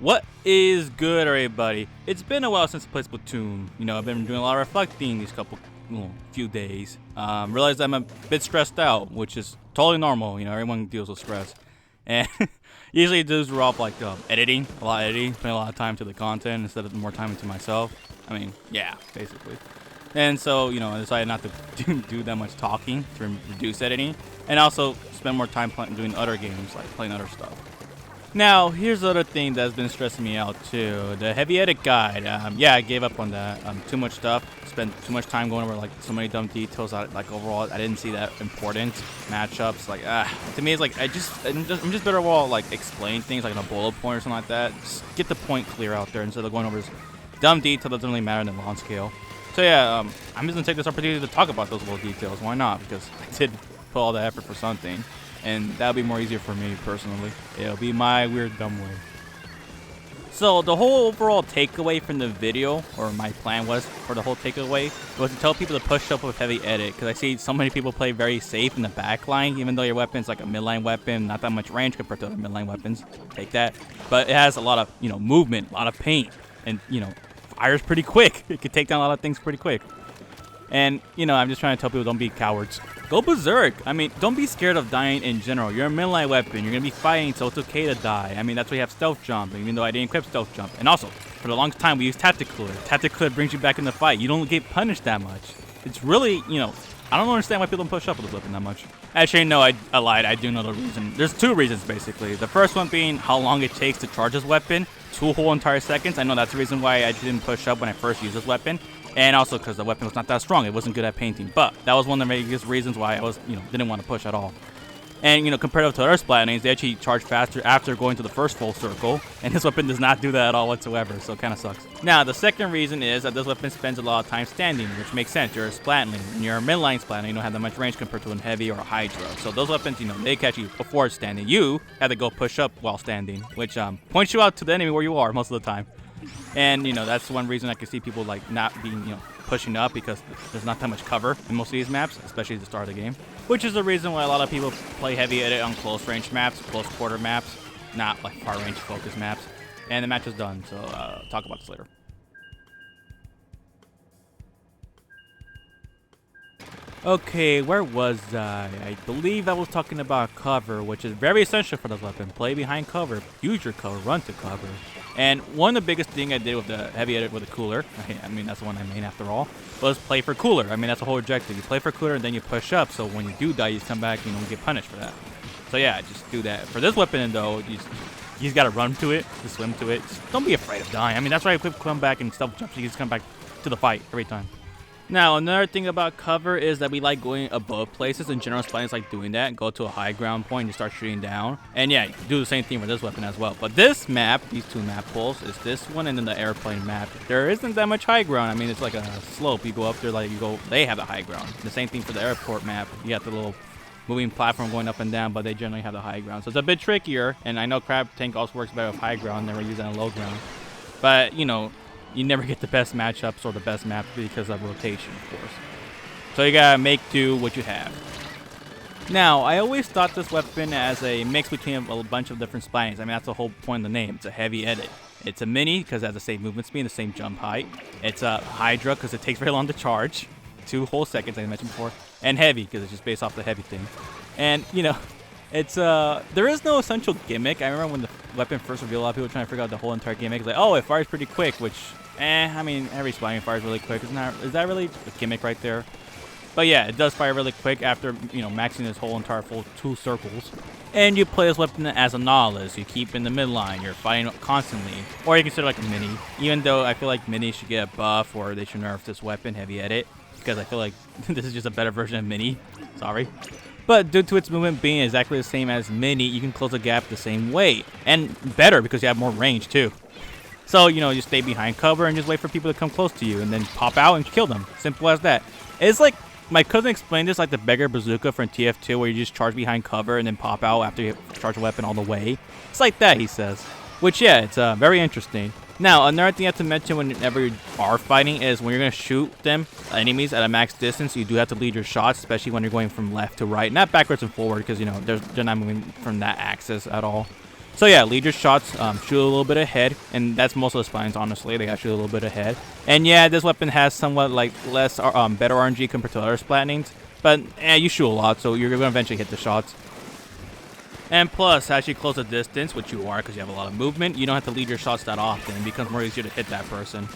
What is good, everybody? It's been a while since I played Splatoon. I've been doing a lot of reflecting these few days. Realized I'm a bit stressed out, which is totally normal. Everyone deals with stress. And usually it does revolve like editing, spending a lot of time to the content instead of more time into myself. Yeah, basically. And so, I decided not to do that much talking to reduce editing, and also spend more time doing other games, like playing other stuff. Now, here's the other thing that's been stressing me out too. The heavy edit guide. Yeah, I gave up on that. Too much stuff. Spent too much time going over so many dumb details. Overall, I didn't see that important matchups. To me, it's I'm just better off explain things in a bullet point or something like that. Just get the point clear out there instead of going over this dumb detail that doesn't really matter in the long scale. So yeah, I'm just gonna take this opportunity to talk about those little details. Why not? Because I did put all the effort for something. And that'll be more easier for me personally. It'll be my weird dumb way. So the whole overall takeaway from the video, or my plan was for the whole takeaway, was to tell people to push up with heavy edit. Because I see so many people play very safe in the back line, even though your weapon's like a midline weapon, not that much range compared to other midline weapons. Take that. But it has a lot of movement, a lot of paint, and fires pretty quick. It can take down a lot of things pretty quick. And, I'm just trying to tell people don't be cowards. Go berserk. Don't be scared of dying in general. You're a midline weapon. You're going to be fighting, so it's okay to die. That's why you have stealth jump, even though I didn't equip stealth jump. And also, for the longest time, we used Tacticooler. Tacticooler brings you back in the fight. You don't get punished that much. It's really, I don't understand why people don't push up with this weapon that much. Actually, no, I lied. I do know the reason. There's two reasons, basically. The first one being how long it takes to charge this weapon. 2 whole entire seconds. I know that's the reason why I didn't push up when I first used this weapon. And also because the weapon was not that strong. It wasn't good at painting. But that was one of the biggest reasons why I was, didn't want to push at all. And, compared to other splat names, they actually charge faster after going to the first full circle. And this weapon does not do that at all whatsoever, so it kind of sucks. Now, the second reason is that this weapon spends a lot of time standing, which makes sense. You're a splat lane. When you're a midline splat lane, you don't have that much range compared to a heavy or a hydra. So those weapons, they catch you before standing. You have to go push up while standing, which points you out to the enemy where you are most of the time. And, that's one reason I can see people not being, pushing up, because there's not that much cover in most of these maps, especially at the start of the game. Which is the reason why a lot of people play heavy edit on close range maps, close quarter maps, not far range focus maps. And the match is done, so talk about this later. Okay, where was I? I believe I was talking about cover, which is very essential for this weapon. Play behind cover, use your cover, run to cover. And one of the biggest thing I did with the heavy edit with the cooler, that's the one I main after all, was play for cooler. That's the whole objective. You play for cooler and then you push up, so when you do die, you come back, and get punished for that. So yeah, just do that. For this weapon, though, you just gotta run to it, just swim to it. Just don't be afraid of dying. That's why I come back and stealth jump, so you just come back to the fight every time. Now, another thing about cover is that we like going above places. In general, splatnings like doing that. Go to a high ground point and you start shooting down. And yeah, you can do the same thing with this weapon as well. But this map, these two map pools, is this one and then the airplane map. There isn't that much high ground. It's like a slope. You go up there, they have the high ground. The same thing for the airport map. You got the little moving platform going up and down, but they generally have the high ground. So it's a bit trickier. And I know Crab Tank also works better with high ground. Never use it on low ground. But, you never get the best matchups or the best map because of rotation, of course. So you gotta make do what you have. Now, I always thought this weapon as a mix between a bunch of different splatnings. That's the whole point of the name. It's a heavy edit. It's a mini because it has the same movement speed and the same jump height. It's a hydra because it takes very long to charge. 2 whole seconds, I mentioned before. And heavy because it's just based off the heavy thing. And, it's there is no essential gimmick. I remember when the weapon first revealed, a lot of people trying to figure out the whole entire gimmick. It's like, oh, it fires pretty quick, which, every splatning fires really quick. Is that really a gimmick right there? But yeah, it does fire really quick after, maxing this whole entire full 2 circles. And you play this weapon as a novice. You keep in the midline. You're fighting constantly. Or you consider like a mini. Even though I feel like mini should get a buff, or they should nerf this weapon, heavy edit. Because I feel like this is just a better version of mini. Sorry. But due to its movement being exactly the same as mini, you can close the gap the same way. And better because you have more range too. So, you stay behind cover and just wait for people to come close to you and then pop out and kill them. Simple as that. It's like, my cousin explained this like the beggar bazooka from TF2 where you just charge behind cover and then pop out after you charge a weapon all the way. It's like that, he says. Which, yeah, it's very interesting. Now, another thing you have to mention whenever you are fighting is when you're going to shoot them, enemies, at a max distance, you do have to lead your shots, especially when you're going from left to right. Not backwards and forward because, they're not moving from that axis at all. So yeah, lead your shots, shoot a little bit ahead, and that's most of the spines, honestly. They got shoot a little bit ahead. And yeah, this weapon has somewhat like less, better RNG compared to other splatnings, but you shoot a lot, so you're gonna eventually hit the shots. And plus, as you close the distance, which you are because you have a lot of movement, you don't have to lead your shots that often. It becomes more easier to hit that person.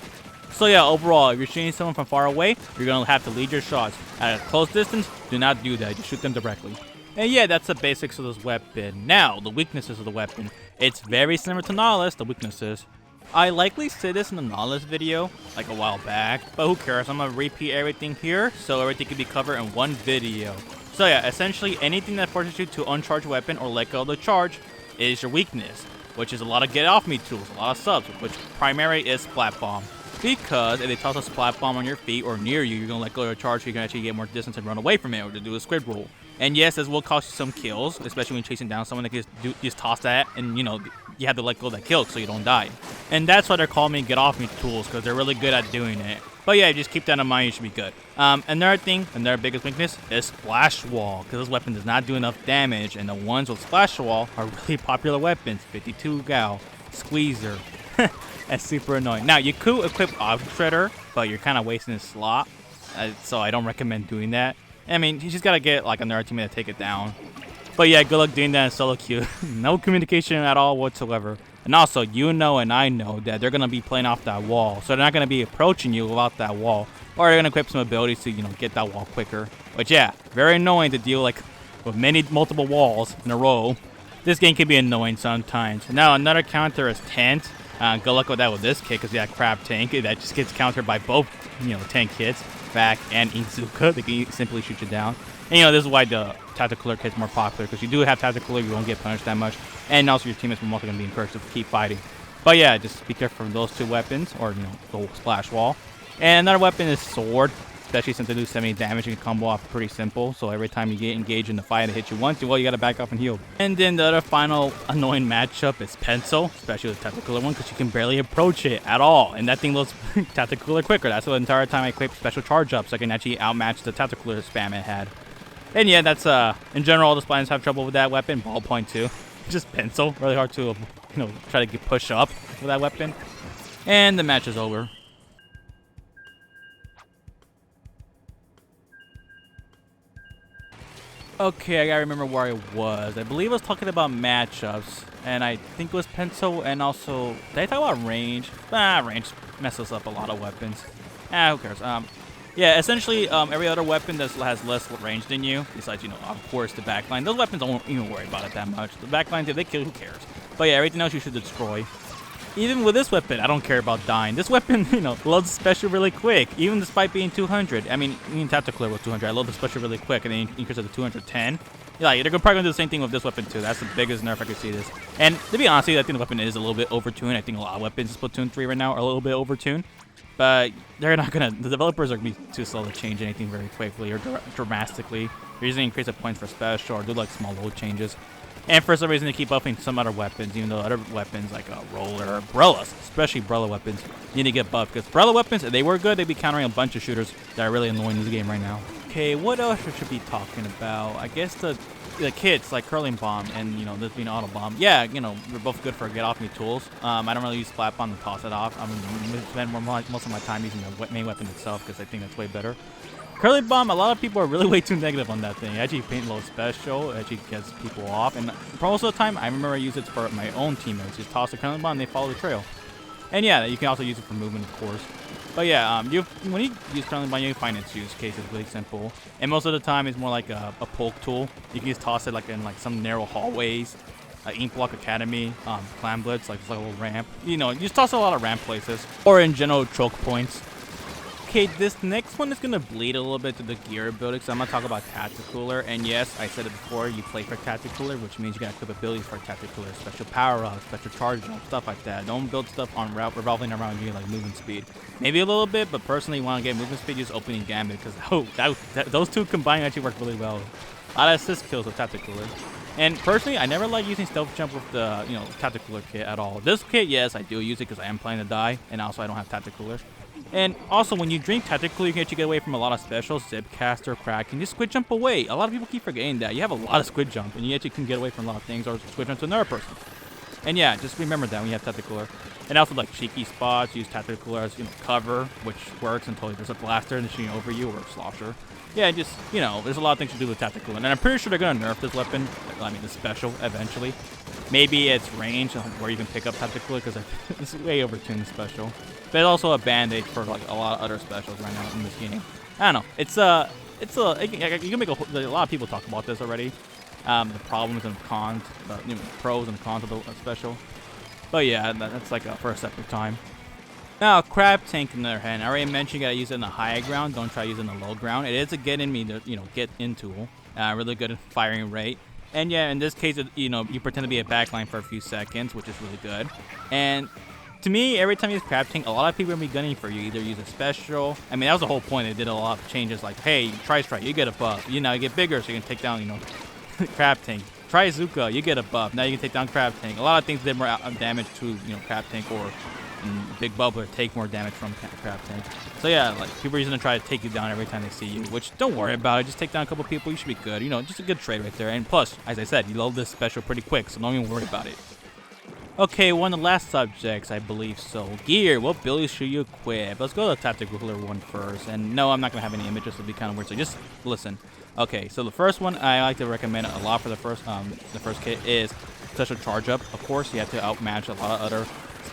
So yeah, overall, if you're shooting someone from far away, you're gonna have to lead your shots. At a close distance, do not do that. Just shoot them directly. And yeah, that's the basics of this weapon. Now, the weaknesses of the weapon. It's very similar to Nautilus, the weaknesses. I likely said this in the Nautilus video, like a while back, but who cares? I'm gonna repeat everything here, so everything can be covered in one video. So yeah, essentially anything that forces you to uncharge a weapon or let go of the charge is your weakness, which is a lot of get off me tools, a lot of subs, which primary is Splat Bomb. Because if they toss a Splat Bomb on your feet or near you, you're gonna let go of your charge so you can actually get more distance and run away from it, or to do a squid roll. And yes, this will cost you some kills, especially when chasing down someone that can just toss that, and you know, you have to let go of that kill so you don't die. And that's why they're calling me get off me tools, because they're really good at doing it. But yeah, just keep that in mind, you should be good. Another thing, another biggest weakness is Splash Wall, because this weapon does not do enough damage, and the ones with Splash Wall are really popular weapons. 52 Gal, Squeezer. That's super annoying. Now, you could equip Object Shredder, but you're kind of wasting a slot, so I don't recommend doing that. I mean, you just gotta get like another teammate to take it down. But yeah, good luck doing that in solo queue. No communication at all whatsoever. And also, you know and I know that they're gonna be playing off that wall, so they're not gonna be approaching you without that wall, or they're gonna equip some abilities to, you know, get that wall quicker. Which yeah, very annoying to deal like with multiple walls in a row. This game can be annoying sometimes. Now another counter is Tent. Good luck with that with this kit, because yeah, Crab Tank that just gets countered by both, you know, tank hits, back and Izuka. They can simply shoot you down. And you know, this is why the Tacticooler kit's more popular, because you do have Tacticooler, you won't get punished that much, and also your teammates will also gonna be encouraged to keep fighting. But yeah, just be careful from those two weapons, or you know, the Splash Wall. And another weapon is Sword. Especially since they do 70 damage, you can combo off pretty simple. So every time you get engaged in the fight and hit you once, well, you gotta back off and heal. And then the other final annoying matchup is Pencil, especially with the Tacticooler one, because you can barely approach it at all. And that thing loads Tacticooler quicker. That's the entire time I equip special charge up, so I can actually outmatch the Tacticooler spam it had. And yeah, that's in general, all the splines have trouble with that weapon. Ballpoint too. Just Pencil, really hard to try to push up with that weapon. And the match is over. Okay, I gotta remember where I was. I believe I was talking about matchups, and I think it was Pencil, and also, did I talk about range? Range messes up a lot of weapons. Who cares? Yeah, essentially, every other weapon that has less range than you, besides, you know, of course, the backline. Those weapons don't even worry about it that much. The backlines, if they kill, who cares? But yeah, everything else you should destroy. Even with this weapon, I don't care about dying. This weapon, you know, loads special really quick, even despite being 200. I mean, Tacticooler was 200. I load the special really quick, and then increase it to 210. Yeah, they're probably gonna do the same thing with this weapon too. That's the biggest nerf I could see this. And to be honest with you, I think the weapon is a little bit overtuned. I think a lot of weapons in Splatoon 3 right now are a little bit overtuned. But they're not gonna. The developers are gonna be too slow to change anything very quickly or dramatically. They're usually increase the points for special or do like small load changes. And for some reason, they keep buffing some other weapons, even though other weapons like Roller or Brellas, especially Brella weapons, need to get buffed. Because Brella weapons, if they were good, they'd be countering a bunch of shooters that are really annoying in this game right now. Okay, what else we should be talking about? I guess the kits like Curling Bomb and, you know, this being Auto Bomb. Yeah, you know, they're both good for get off me tools. I don't really use Splat Bomb to toss it off. I'm going to spend most of my time using the main weapon itself because I think that's way better. Curling Bomb, a lot of people are really way too negative on that thing. It actually paint low special, it actually gets people off. And for most of the time, I remember I use it for my own teammates. Just toss the Curling Bomb and they follow the trail. And yeah, you can also use it for movement, of course. But yeah, when you use Curling Bomb, you find its use case is really simple. And most of the time, it's more like a poke tool. You can just toss it like in like some narrow hallways, Ink Block Academy, Clan Blitz, like this little ramp. You know, you just toss a lot of ramp places. Or in general, choke points. Okay, this next one is going to bleed a little bit to the gear building, so I'm going to talk about Tacticooler. And yes, I said it before, you play for Tacticooler, which means you got to equip abilities for Tacticooler, special power-ups, special charge-ups, stuff like that. Don't build stuff on revolving around you like movement speed. Maybe a little bit, but personally, you want to get movement speed, use opening gambit, because those two combined actually work really well. A lot of assist kills with Tacticooler. And personally, I never like using Stealth Jump with the, you know, Tacticooler kit at all. This kit, yes, I do use it because I am planning to die, and also I don't have Tacticooler. And also, when you drink Tacticooler, you can actually get away from a lot of specials, Zipcaster, Crack, and just Squid Jump away. A lot of people keep forgetting that. You have a lot of Squid Jump, and you actually can get away from a lot of things, or Squid Jump to another person. And yeah, just remember that when you have Tacticooler. And also like cheeky spots, use Tacticooler as cover, which works until there's a blaster and shooting over you or a slosher. Yeah, just there's a lot of things to do with Tacticooler, and I'm pretty sure they're gonna nerf this weapon. I mean, the special eventually. Maybe it's range where you can pick up Tacticooler because it's way overtuned special. But it's also a band-aid for like a lot of other specials right now in this game. I don't know. You can make a lot of people talk about this already. The problems and cons, the pros and cons of the special. But yeah, that's like for a separate time. Now, Crab Tank on the other hand, I already mentioned you gotta use it in the high ground. Don't try using the low ground. It is a get in tool. Really good at firing rate. And yeah, in this case, you pretend to be a backline for a few seconds, which is really good. And to me, every time you use Crab Tank, a lot of people are gonna be gunning for you. Either use a special. I mean, that was the whole point. They did a lot of changes like, hey, try strike, you get a buff. You get bigger, so you can take down, Crab Tank. Try Zuka, you get a buff. Now you can take down Crab Tank. A lot of things did more damage to, Crab Tank or Big Bubbler take more damage from Crab Tank. So yeah, like people are gonna try to take you down every time they see you, which don't worry about it. Just take down a couple people, you should be good. Just a good trade right there. And plus, as I said, you load this special pretty quick, so don't even worry about it. Okay, one of the last subjects, I believe so. Gear, what abilities should you equip? Let's go to the Tacticooler one first. And no, I'm not gonna have any images, it'll be kind of weird, so just listen. Okay, so the first one I like to recommend a lot for the first kit is special charge up. Of course, you have to outmatch a lot of other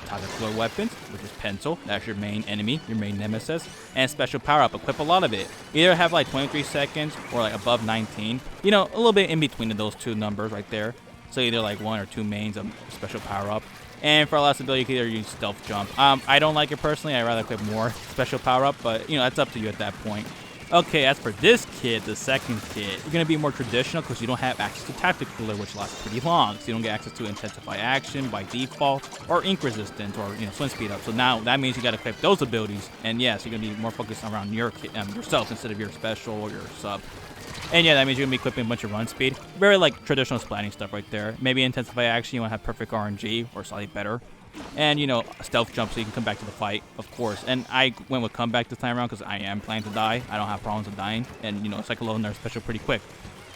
Tacticooler weapons, which is Pencil, that's your main enemy, your main nemesis, and special power up. Equip a lot of it. Either have like 23 seconds or like above 19. A little bit in between of those two numbers right there. So either like 1 or 2 mains of special power up. And for last ability, you can either use stealth jump. I don't like it personally. I'd rather equip more special power up, but that's up to you at that point. Okay, as for this kit, the second kit, you're going to be more traditional because you don't have access to Tacticooler, which lasts pretty long. So you don't get access to Intensify Action by default, or Ink Resistance, or Swim Speed Up. So now that means you got to equip those abilities. And yes, you're going to be more focused around your kit, yourself instead of your special or your sub. And yeah, that means you're going to be equipping a bunch of run speed. Very like traditional splatting stuff right there. Maybe Intensify Action, you want to have perfect RNG, or slightly better. And, stealth jump so you can come back to the fight, of course. And I went with comeback this time around because I am planning to die. I don't have problems with dying. And, cycle load in their special pretty quick.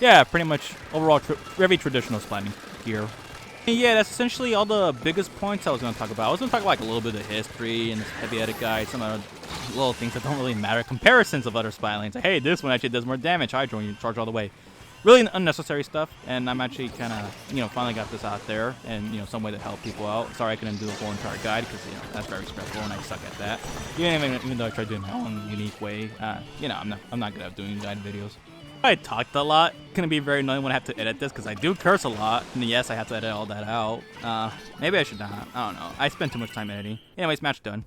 Yeah, pretty much overall very traditional splatting gear. And yeah, that's essentially all the biggest points I was going to talk about. I was going to talk about like a little bit of history and this heavy edit guide, some other little things that don't really matter. Comparisons of other splat lanes. Like, hey, this one actually does more damage. Hydro, you charge all the way. Really unnecessary stuff, and I'm actually kind of, finally got this out there, and, some way to help people out. Sorry I couldn't do a whole entire guide, because, that's very stressful, and I suck at that. Even though I tried doing my own unique way, I'm not good at doing guide videos. I talked a lot. It's gonna be very annoying when I have to edit this, because I do curse a lot, and yes, I have to edit all that out. Maybe I should not. I don't know. I spend too much time editing. Anyways, match done.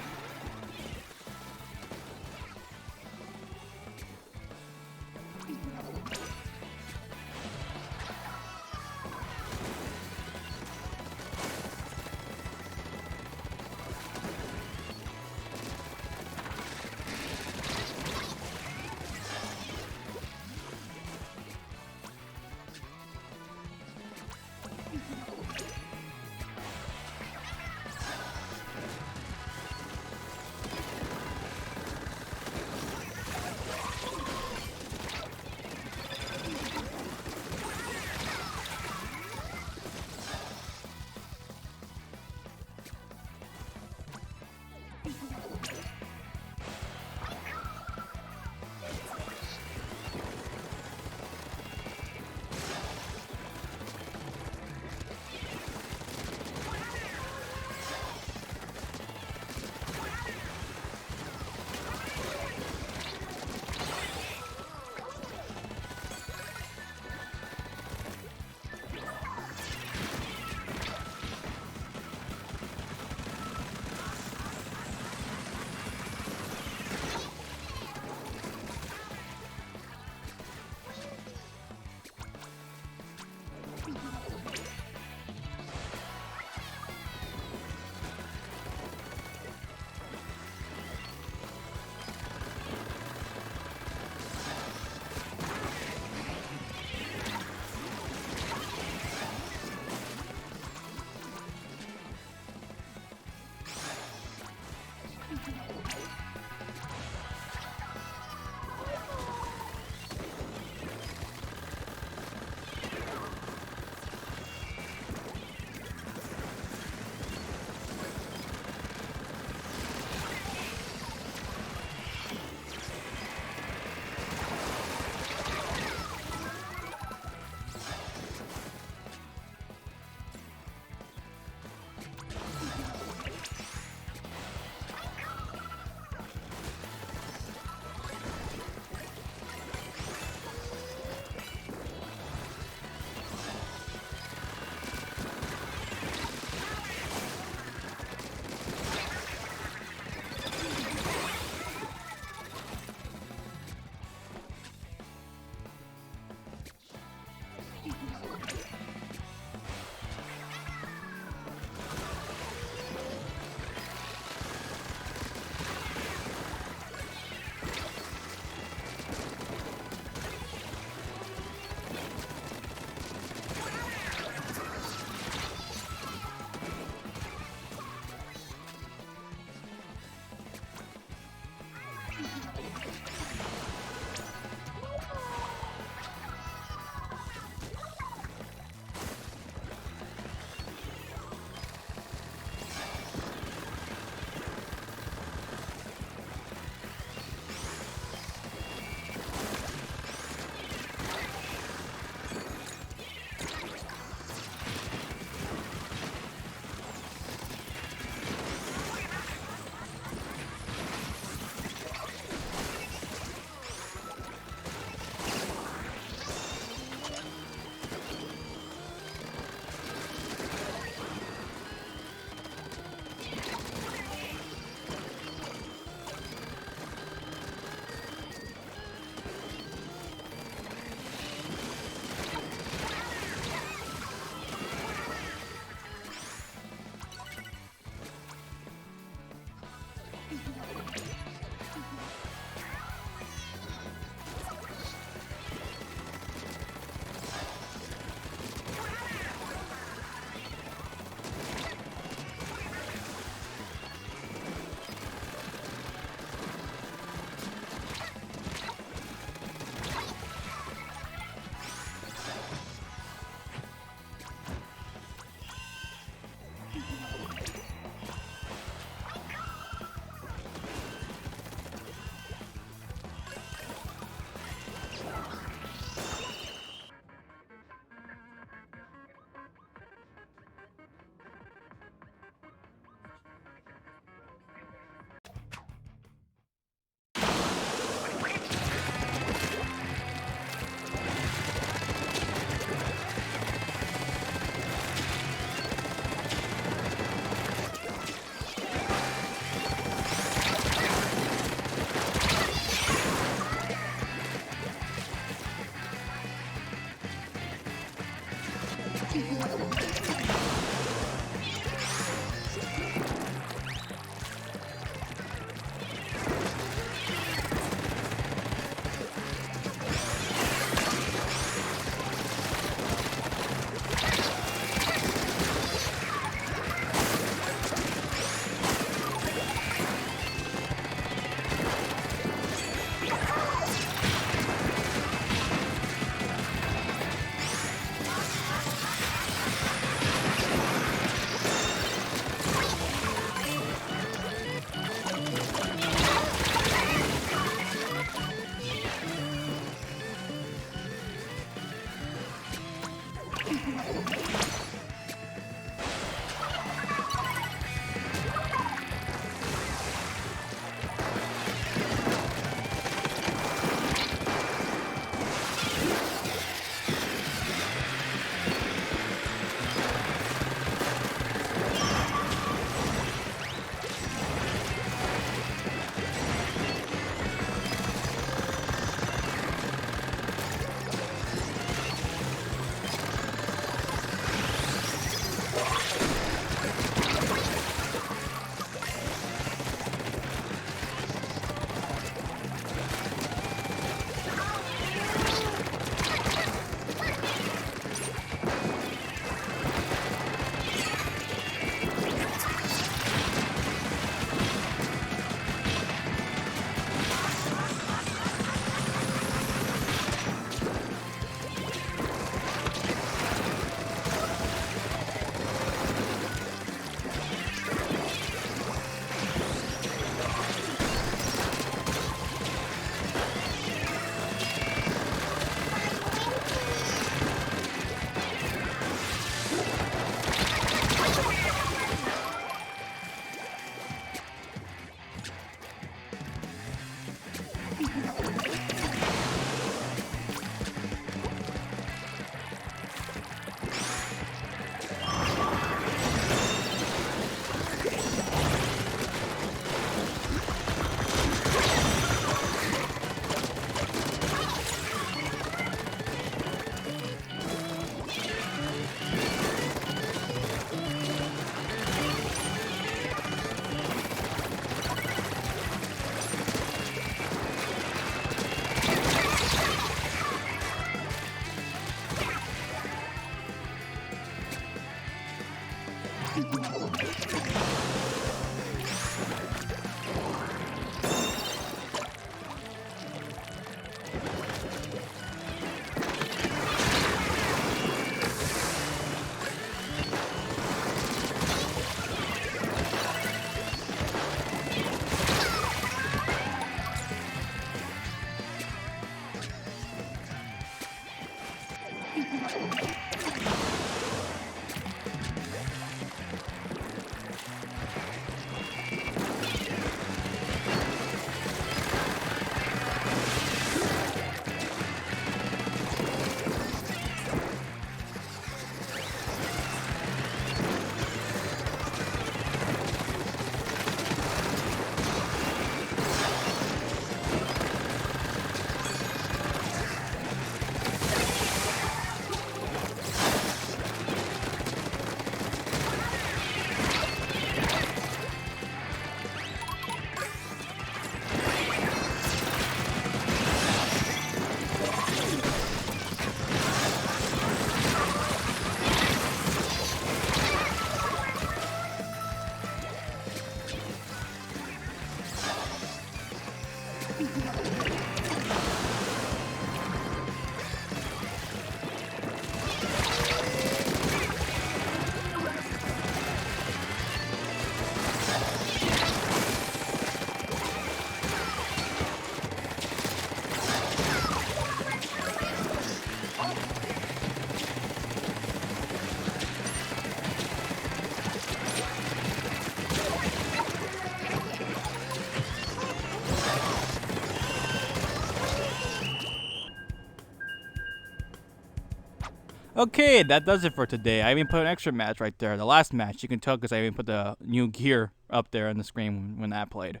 Okay, that does it for today. I even put an extra match right there. The last match, you can tell because I even put the new gear up there on the screen when that played.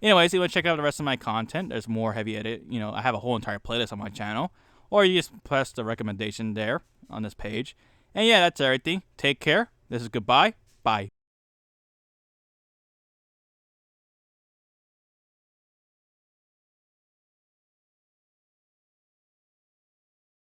Anyways, you want to check out the rest of my content. There's more heavy edit. You know, I have a whole entire playlist on my channel. Or you just press the recommendation there on this page. And yeah, that's everything. Take care. This is goodbye. Bye.